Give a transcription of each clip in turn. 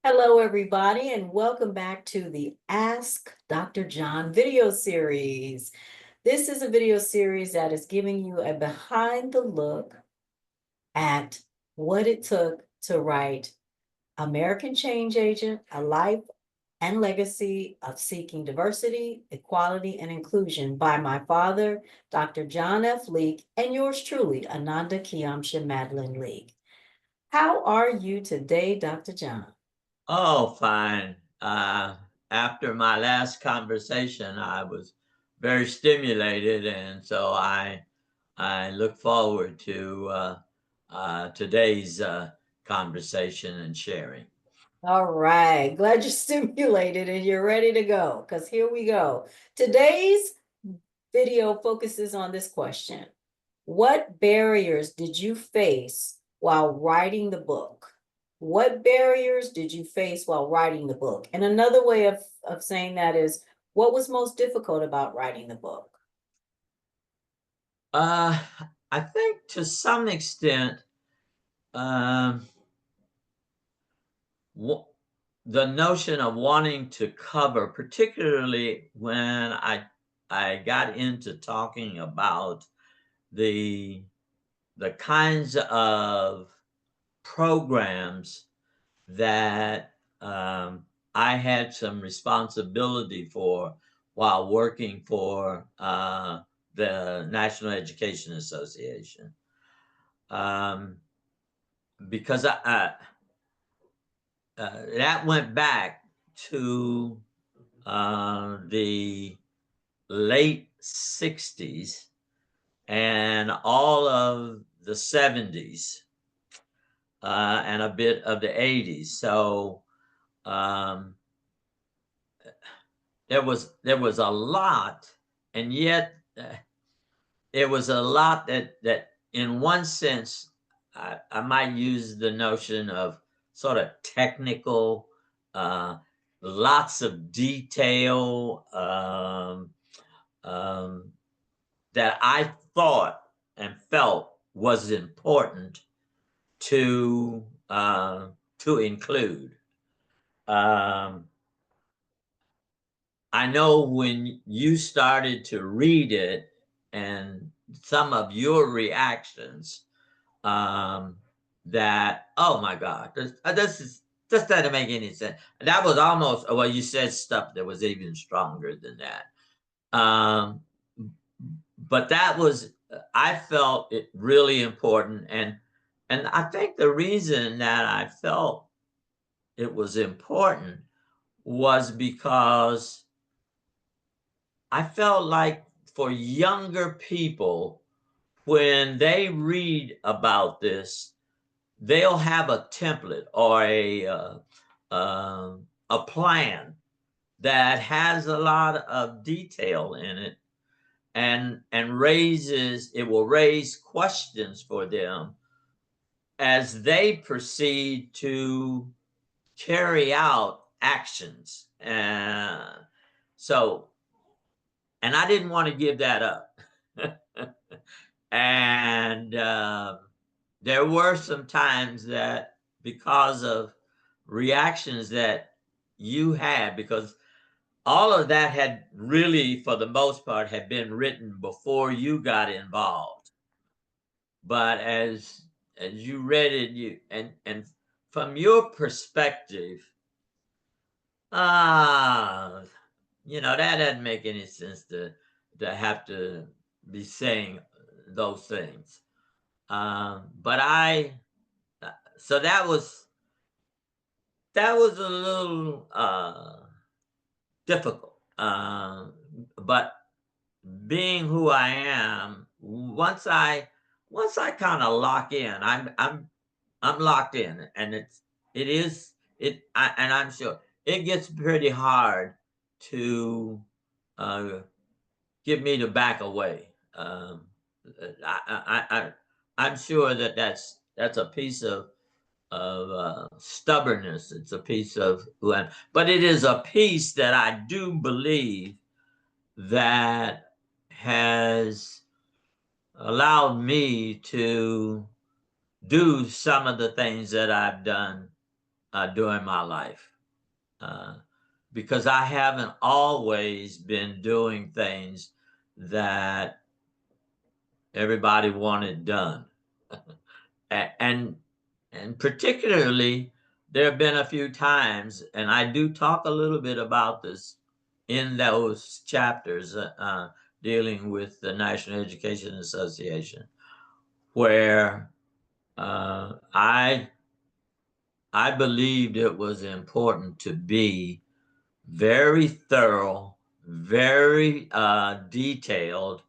Hello, everybody, and welcome back to the Ask Dr. John video series. This is a video series that is giving you a behind the look at what it took to write American Change Agent, A Life and Legacy of Seeking Diversity, Equality, and Inclusion by my father, Dr. John F. Leeke, and yours truly, Ananda Madeline Leeke. How are you today, Dr. John? Oh, fine. After my last conversation, I was very stimulated, and so I look forward to today's conversation and sharing. All right. Glad you're stimulated and you're ready to go because here we go. Today's video focuses on this question. What barriers did you face while writing the book? What barriers did you face while writing the book? And another way of saying that is, what was most difficult about writing the book? Uh, I think to some extent, um, w- the notion of wanting to cover, particularly when I got into talking about the the kinds of programs that I had some responsibility for while working for the National Education Association. Um, because that went back to the late 60s and all of the 70s and a bit of the 80s. So um, there was a lot, and yet it was a lot that in one sense I might use the notion of sort of technical, uh, lots of detail um, that I thought and felt was important to uh, to include. Um, I know when you started to read it and some of your reactions, um, that, oh my God, this doesn't make any sense. That was almost, well, you said stuff that was even stronger than that. But that was, I felt it really important. And I think the reason that I felt it was important was because I felt like for younger people, when they read about this, they'll have a template or a plan that has a lot of detail in it, and raises it will raise questions for them as they proceed to carry out actions. So, and I didn't want to give that up. And there were some times that, because of reactions that you had, because all of that had really, for the most part, had been written before you got involved. But as you read it, and from your perspective, ah, that doesn't make any sense to have to be saying those things. But so that was a little difficult. But being who I am, once I kind of lock in, I'm locked in, and it is it, and I'm sure it gets pretty hard to uh, get me to back away. I'm sure that's a piece of stubbornness. It's a piece of, but it is a piece that I do believe that has allowed me to do some of the things that I've done during my life. Uh, because I haven't always been doing things that everybody wanted done. and and particularly there have been a few times, and I do talk a little bit about this in those chapters dealing with the National Education Association, where I believed it was important to be very thorough, very detailed,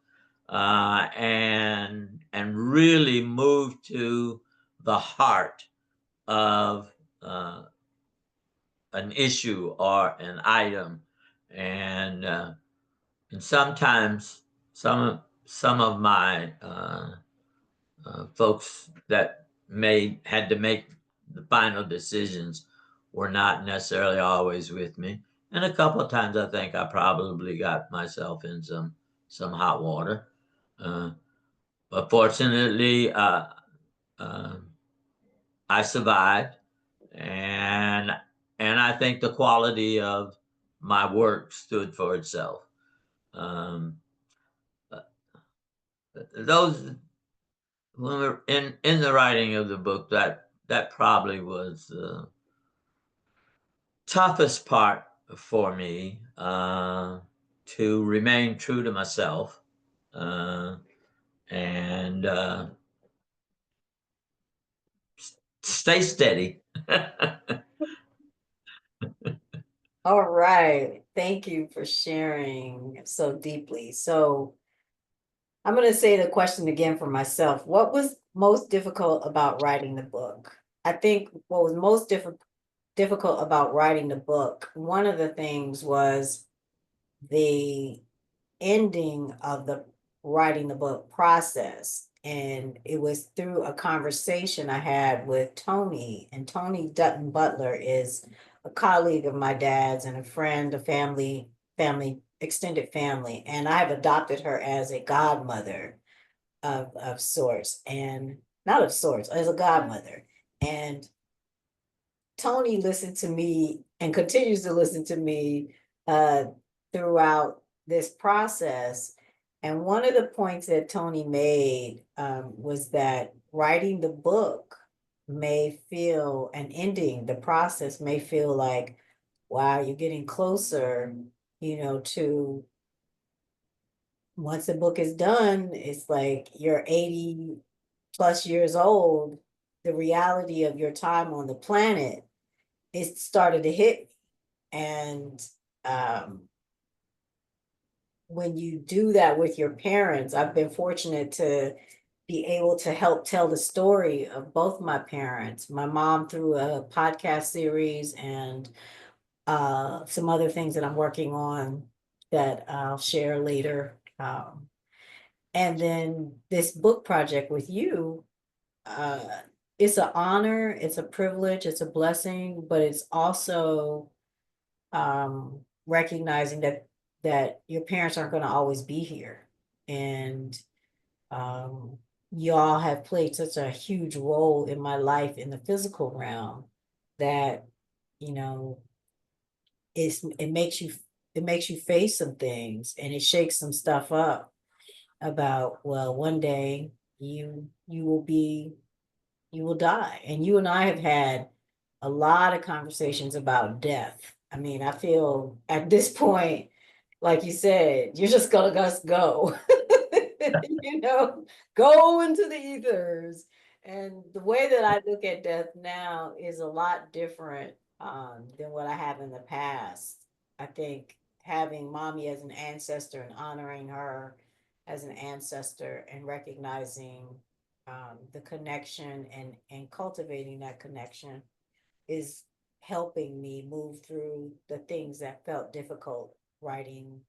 and really move to the heart of uh, an issue or an item, and and sometimes some of my folks that had to make the final decisions were not necessarily always with me, and a couple of times I think I probably got myself in some hot water, uh, but fortunately uh, I survived, and I think the quality of my work stood for itself. Um, uh, those when we're in the writing of the book, that probably was the toughest part for me, to remain true to myself, uh, and stay steady. All right. Thank you for sharing so deeply. So I'm going to say the question again for myself. What was most difficult about writing the book? I think what was most difficult about writing the book, one of the things was the ending of the writing the book process. And it was through a conversation I had with Tony. And Tony Dutton Butler is a colleague of my dad's and a friend, a extended family. And I've adopted her as a godmother of sorts, and not of sorts, as a godmother. And Tony listened to me and continues to listen to me uh, throughout this process. And one of the points that Tony made was that writing the book may feel, and ending the process may feel like, wow, you're getting closer, to once the book is done, it's like you're 80 plus years old. The reality of your time on the planet, it started to hit me. And um, when you do that with your parents, I've been fortunate to be able to help tell the story of both my parents, my mom through a podcast series, and some other things that I'm working on that I'll share later. And then this book project with you, uh, it's an honor, it's a privilege, it's a blessing, but it's also recognizing that your parents aren't going to always be here, and um, y'all have played such a huge role in my life in the physical realm that you know it makes you face some things, and it shakes some stuff up about, well, one day you will be you will die. And you and I have had a lot of conversations about death. I mean, I feel at this point, like you said, you're just gonna us go, you know, go into the ethers. And the way that I look at death now is a lot different than what I have in the past. I think having mommy as an ancestor and honoring her as an ancestor and recognizing the connection and cultivating that connection is helping me move through the things that felt difficult writing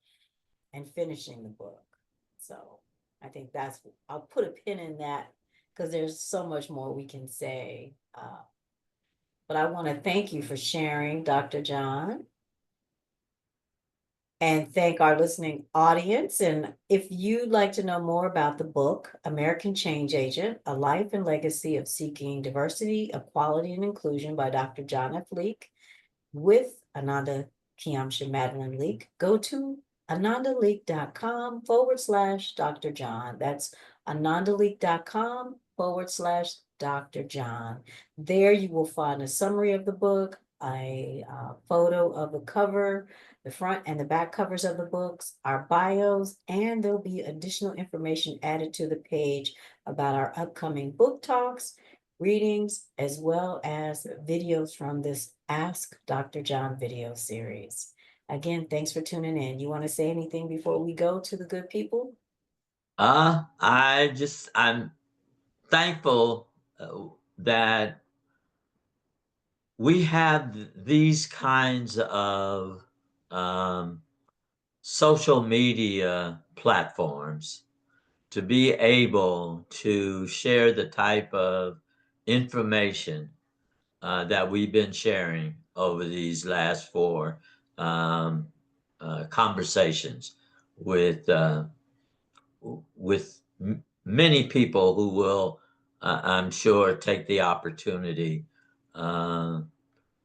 and finishing the book. So I think I'll put a pin in that because there's so much more we can say. But I want to thank you for sharing, Dr. John. and thank our listening audience. And if you'd like to know more about the book, American Change Agent, A Life and Legacy of Seeking Diversity, Equality, and Inclusion by Dr. John F. Leake, with Ananda Madeline Leake, go to anandaleek.com/Dr. John. That's anandaleek.com/Dr. John. There you will find a summary of the book, a photo of the cover, the front and the back covers of the books, our bios, and there'll be additional information added to the page about our upcoming book talks, readings, as well as videos from this Ask Dr. John video series. Again, thanks for tuning in. You want to say anything before we go to the good people? I'm thankful that we have these kinds of um, social media platforms to be able to share the type of information that we've been sharing over these last four um, conversations with many people who will, I'm sure, take the opportunity uh,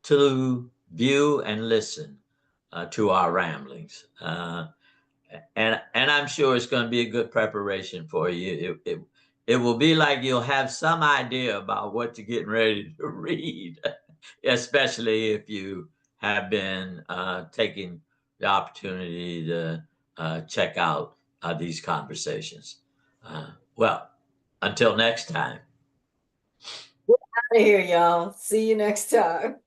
to view and listen to our ramblings. And I'm sure it's going to be a good preparation for you. It will be like you'll have some idea about what you're getting ready to read, especially if you have been taking the opportunity to check out these conversations. Well, until next time. Out of here, y'all. See you next time.